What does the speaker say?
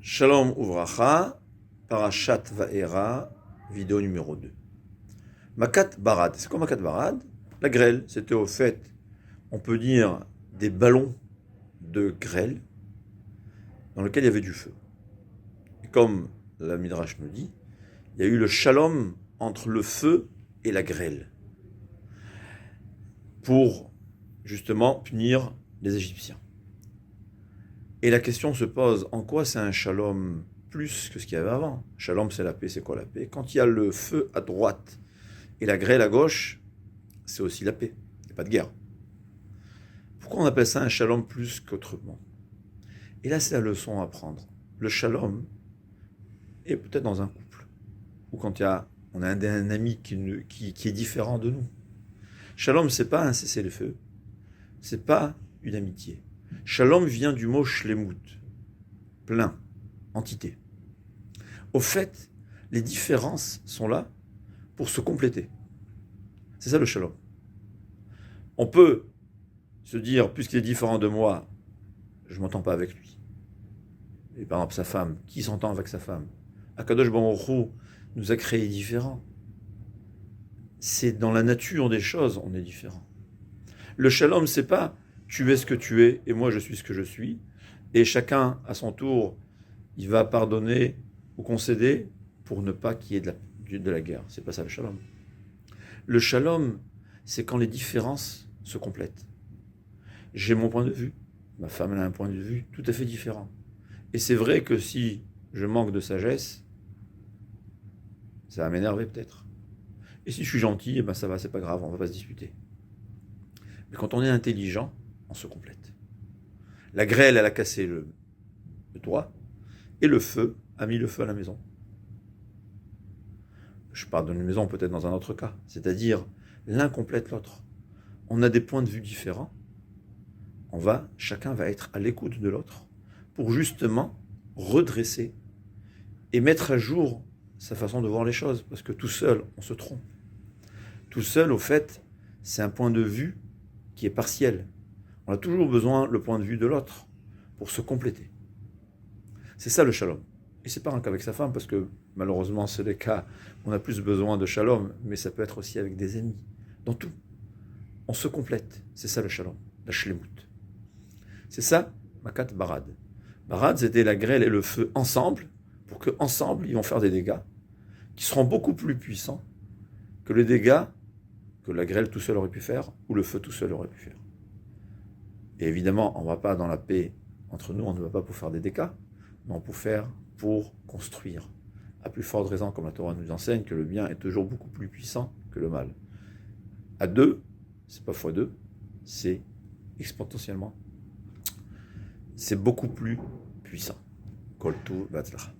Shalom Uvracha, Parashat Va'era, vidéo numéro 2. Makat Barad. C'est quoi Makat Barad? La grêle, c'était au fait, on peut dire, des ballons de grêle dans lesquels il y avait du feu. Et comme la Midrash nous dit, il y a eu le shalom entre le feu et la grêle pour justement punir les Égyptiens. Et la question se pose, en quoi c'est un shalom plus que ce qu'il y avait avant? Shalom, c'est la paix, c'est quoi la paix? Quand il y a le feu à droite et la grêle à gauche, c'est aussi la paix, il n'y a pas de guerre. Pourquoi on appelle ça un shalom plus qu'autrement? Et là, c'est la leçon à prendre. Le shalom est peut-être dans un couple, ou quand on a un ami qui est différent de nous. Shalom, c'est pas un cessez-le-feu, c'est pas une amitié. Shalom vient du mot shlemut, plein, entité. Au fait, les différences sont là pour se compléter. C'est ça le shalom. On peut se dire, puisqu'il est différent de moi, je ne m'entends pas avec lui. Et par exemple, sa femme, qui s'entend avec sa femme? Akadosh Baruch Hu nous a créés différents. C'est dans la nature des choses, on est différents. Le shalom, c'est pas tu es ce que tu es et moi je suis ce que je suis, et chacun à son tour, il va pardonner ou concéder pour ne pas qu'il y ait de la guerre. C'est pas ça le shalom. Le shalom, c'est quand les différences se complètent. J'ai mon point de vue, ma femme elle a un point de vue tout à fait différent. Et c'est vrai que si je manque de sagesse, ça va m'énerver peut-être. Et si je suis gentil, eh ben ça va, c'est pas grave, on va pas se disputer. Mais quand on est intelligent, on se complète. La grêle, elle a cassé le toit, et le feu a mis le feu à la maison. Je parle d'une maison peut-être dans un autre cas, c'est-à-dire l'un complète l'autre. On a des points de vue différents, chacun va être à l'écoute de l'autre pour justement redresser et mettre à jour sa façon de voir les choses, parce que tout seul, on se trompe. Tout seul, au fait, c'est un point de vue qui est partiel. On a toujours besoin le point de vue de l'autre pour se compléter. C'est ça le shalom. Et c'est pas un cas avec sa femme, parce que malheureusement, c'est les cas où on a plus besoin de shalom, mais ça peut être aussi avec des ennemis. Dans tout, on se complète. C'est ça le shalom, la shlemut. C'est ça, Makat Barad. Barad, c'était la grêle et le feu ensemble, pour qu'ensemble, ils vont faire des dégâts qui seront beaucoup plus puissants que les dégâts que la grêle tout seul aurait pu faire, ou le feu tout seul aurait pu faire. Et évidemment, on ne va pas dans la paix entre nous, on ne va pas pour faire des dégâts, mais pour construire. À plus forte raison, comme la Torah nous enseigne, que le bien est toujours beaucoup plus puissant que le mal. À deux, c'est pas fois deux, c'est exponentiellement. C'est beaucoup plus puissant. Kol Tuv V'Hatzlacha.